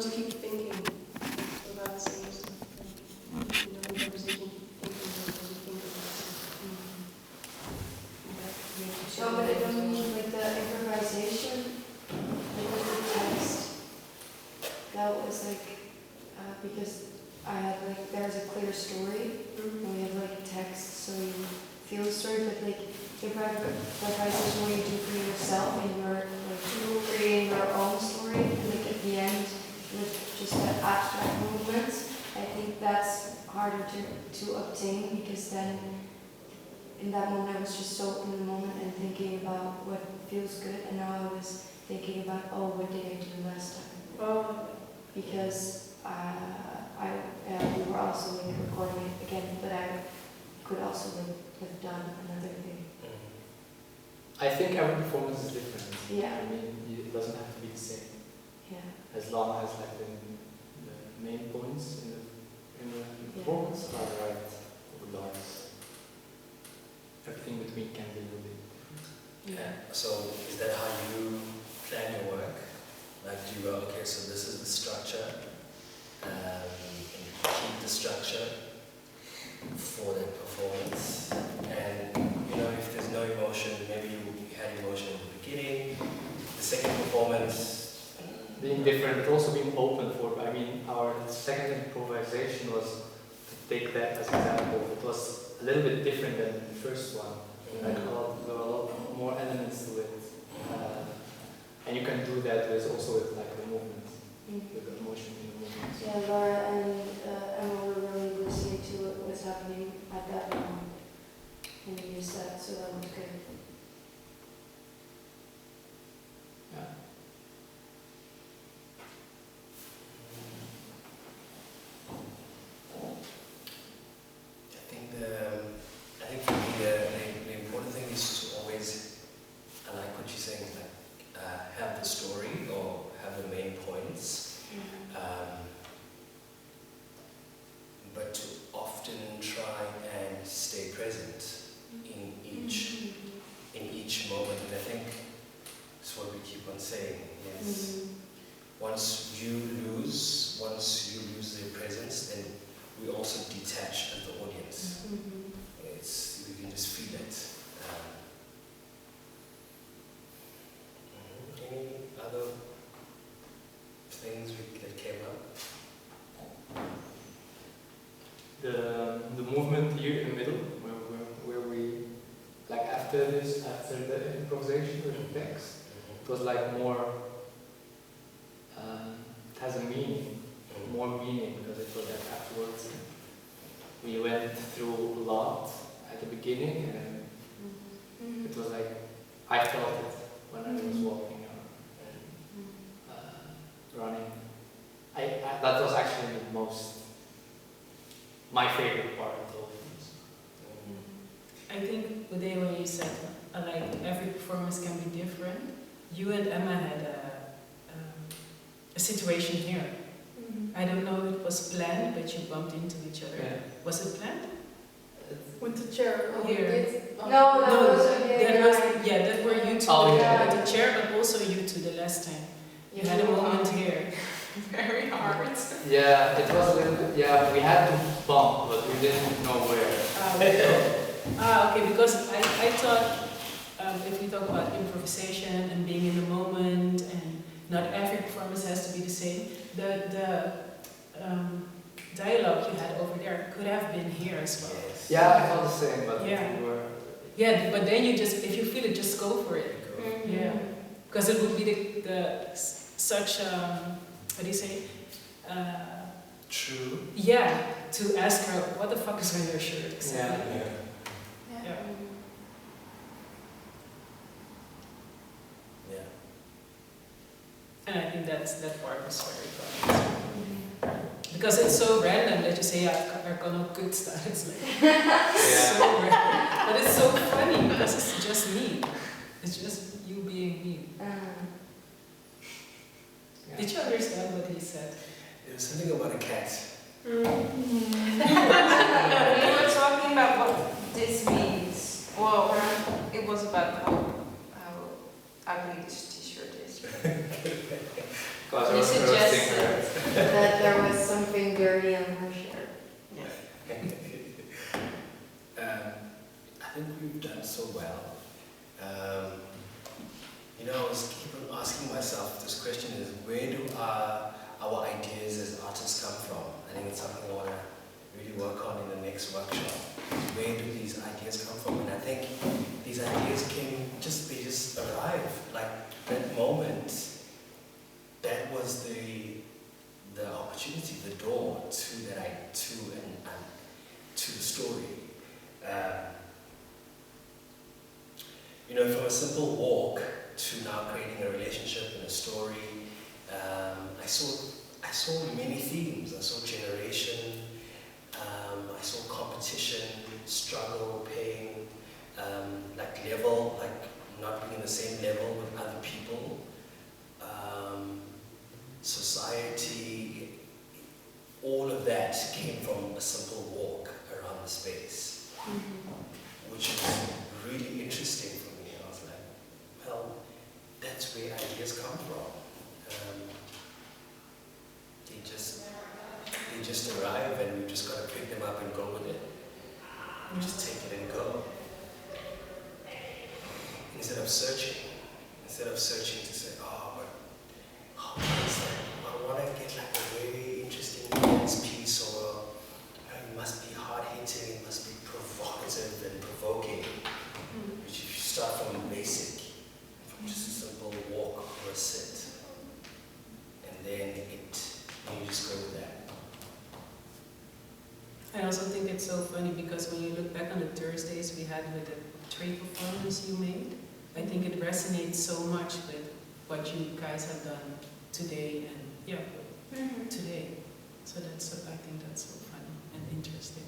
almost keep thinking about things, like, in conversation, thinking about what you think about something. No, but I don't mean like the improvisation, like with the text. That was like, because I had like, there's a clear story, and we have like text, so you feel the story, but like improvisation what you do for yourself, and you're like creating your own story, and like at the end, with just the abstract movements, I think that's harder to obtain, because then in that moment I was just so in the moment and thinking about what feels good, and now I was thinking about, oh, what did I do last time? Oh, Because we were also like recording it again, but I could also like have done another thing. I think every performance is different. Yeah. I mean, it doesn't have to be the same. Yeah. As long as like the main points in the performance are right or dance. Everything between can be a little bit different. Yeah. So is that how you plan your work? Like, do you go, okay, so this is the structure, and you keep the structure for the performance, and you know, if there's no emotion, maybe you had emotion in the beginning, the second performance, Being different, but also being open for, I mean, our second improvisation was to take that as an example. It was a little bit different than the first one. Like there were a lot more elements to it. And you can do that with also with like the movement, with the emotion in the movement. Yeah, Laura and Emma were really listening to what was happening at that moment, and we used that, so that was good. Yeah. I think for me the important thing is to always, I like what you're saying, is like have the story or have the main points, but to often try and stay present in each moment. And I think that's what we keep on saying. Yes. Once you lose their presence, then we also detach as the audience. We can just feel it. Any other things that came up? The movement here in the middle, where we, like after the improvisation with the text, it was like more, it has a meaning, more meaning, because it was like afterwards. We went through a lot at the beginning, and it was like, I felt it when I was walking or running. That was actually my favorite part of all of this. I think the day when you said, like, every performance can be different, you and Emma had a situation here. I don't know if it was planned, but you bumped into each other. Yeah. Was it planned? with the chair. Here. No, that was that were you two with the chair, but also you two the last time. You had a moment here. Very hard. Yeah, it was a little bit, yeah, we had to bump, but we didn't know where. Okay, because I thought if we talk about improvisation and being in the moment, and not every performance has to be the same, the dialogue you had over there could have been here as well. Yes. Yeah, I felt the same, but Yeah. we were... Yeah, but then you just, if you feel it, just go for it. Yeah, because it would be such, what do you say? True. Yeah, to ask her, what the fuck is on your shirt? Exactly. Yeah. Yeah. Yeah. And I think that part was very fun. Because it's so random that you say, er kan ook kut staan. It's like, so random. But it's so funny because it's just me. It's just you being me. Yeah. Did you understand what he said? There was something about a cat. We were talking about what this means. Well, it was about how ugly this t-shirt is. Because I You was suggested. roasting her. That there was something dirty on her shirt. I think we've done so well. I was keep on asking myself this question is, where do our ideas as artists come from? I think it's something I want to really work on in the next workshop. Where do these ideas come from? And I think these ideas they just arrive. Like that moment, that was the opportunity, the door to the story. From a simple walk to now creating a relationship and a story, I saw many themes. I saw generation, I saw competition, struggle, pain, level, not being in the same level with other people, society. All of that came from a simple walk around the space, which is really interesting for me. I was like, well, that's where ideas come from. They just arrive, and we've just got to pick them up and go with it. We just take it and go. Instead of searching to say, what is that? I want to get a very interesting dance piece, or it must be hard-hitting, it must be provocative and provoking. Which if you start from the basic, from just a simple walk or a sit, and then you just go with that. I also think it's so funny because when you look back on the Thursdays we had with the 3 performances you made, I think it resonates so much with what you guys have done today and today. So I think that's so funny and interesting.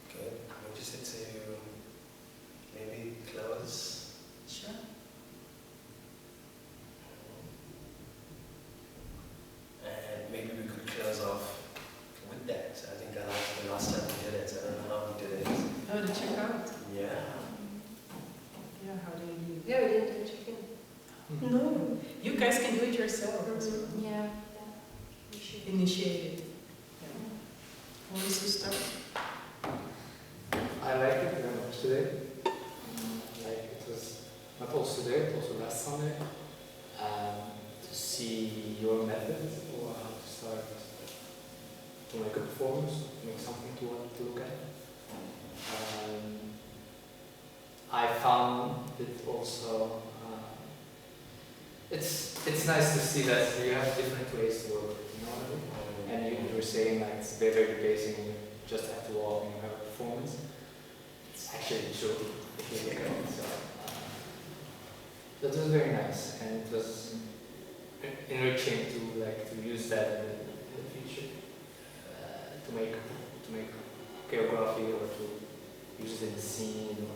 Okay, we just need to maybe close. Sure. And maybe we could close off with that. I think I liked the last time we did it. I don't know how we did it. Oh, the checkout. Yeah. Yeah, how do you do Yeah, we didn't do chicken. No. You guys can do it yourself as well. Yeah. We should. Initiate it. Yeah. Who wants to start? I like it very much today. It was not also today, but also last Sunday. To see your method or how to start to make a performance, make something to look at. I found it also. It's nice to see that you have different ways to work. You know what I mean? And you were saying it's very, very basic. You just have to walk and you have a performance. It's actually true if you look at it. So that was very nice, and it was enriching to use that in the future to make choreography or to use it in the scene.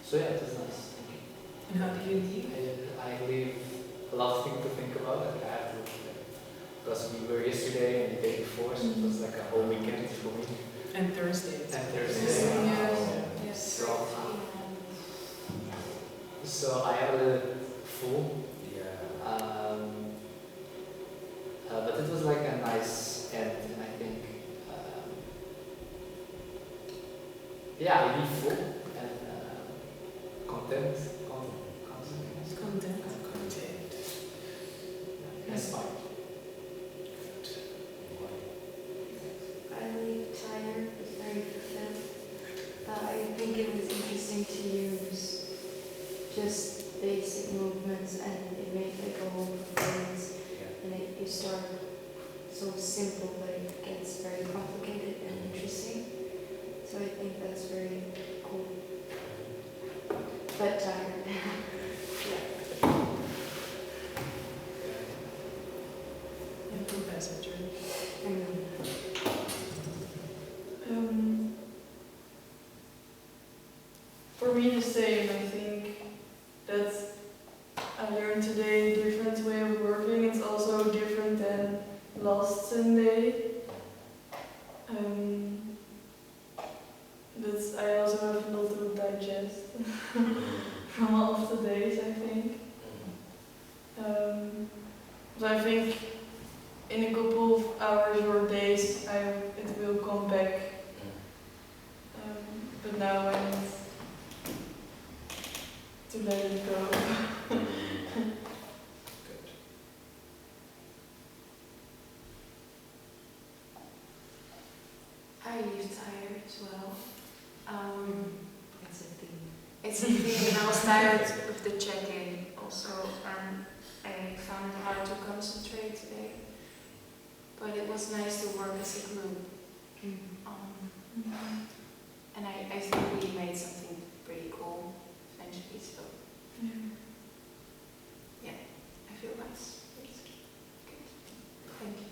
So yeah, it was nice. And how do you leave? I leave a lot of things to think about. I have to, because we were yesterday and the day before, so it was like a whole weekend for me. And Thursdays. And Thursday. Yes. So I have a little full. Yeah. But it was like a nice end, and I think, I leave full and content. Content. Inspired. I leave tired but very fulfilled. I think it was interesting to use just basic movements, and it made like a whole performance. And you start so simple, but it gets very complicated and interesting. So I think that's very cool. But tired. Improvisation. For me, the same. I think that I learned today a different way of working. It's also different than last hours or days, it will come back. But now I need to let it go. Good. I leave tired as well. It's a thing. It's a thing, and I was tired of the check-in also, and I found it hard to concentrate today. But it was nice to work as a group. And I think we made something pretty cool eventually, so yeah, I feel nice. It's good. Thank you.